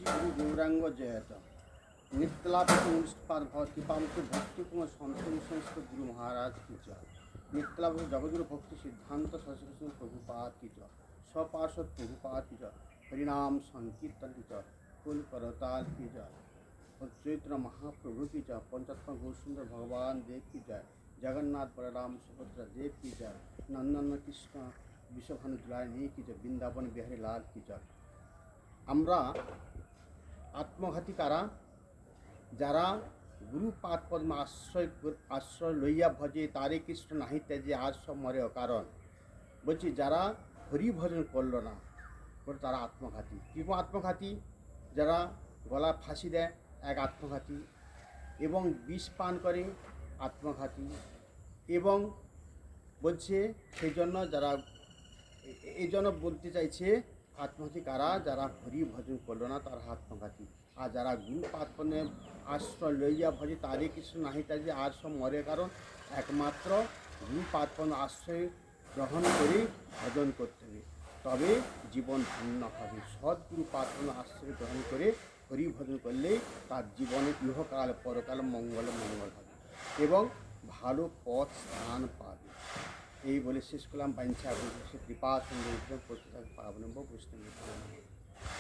श्री गुरु गौरांग जयत नित्यलाभ पार कृपामुक्त भक्ति कुमार संतन संस्कृत गुरु महाराज की जय। नित्यलाभ जगदुरु भक्ति सिद्धांत सरस्वती प्रभुपाद की जय। स्वपार्षद प्रभुपाद की जय। हरिनाम संकीर्तन की जय। कुल करताल की जय। और चैत्र महाप्रभु की जय। पंचात्मा गौसुंदर भगवान देव की जय। जगन्नाथ बलराम सुभद्रा देव की जय। नंदन कृष्ण विश्वभानु जुलानी की जय। बृंदावन बिहारी लाल की जय। আমরা আত্মঘাতী কারা? যারা গুরুপাদ পদ্ম আশ্রয় লইয়া ভজে তারে কৃষ্ণ নাহি ত্যাজে আজ সব মরে অকারণ। বলছি যারা হরি ভজন করলো না বলে তারা আত্মঘাতী। কীরকম আত্মঘাতী? যারা গলা ফাঁসি দেয় এক আত্মঘাতী, এবং বিষ পান করে আত্মঘাতী, এবং বলছে সেই জন্য যারা এই জন্য বলতে চাইছে আত্মঘাতী কারা? যারা হরি ভজন করলো না তারা আত্মঘাতী। আর যারা গুরু পাদপনে আশ্রয় লইয়া ভজে তারে কৃষ্ণ নাহি তাই যে আর সব মরে কারণ। একমাত্র গুরু পাদপন আশ্রয় গ্রহণ করে ভজন করতে হবে, তবে জীবন ধন্য হবে। সদ্গুরু পাদপন আশ্রয় গ্রহণ করে হরি ভজন করলে তার জীবনে ইহকাল পরকাল মঙ্গল হবে এবং ভালো পথ স্থান পাবে। এই বলে শেষ করলাম। বাঞ্ছা কৃপা সুন্দর প্রত্যেক পাবন বৈষ্ণব।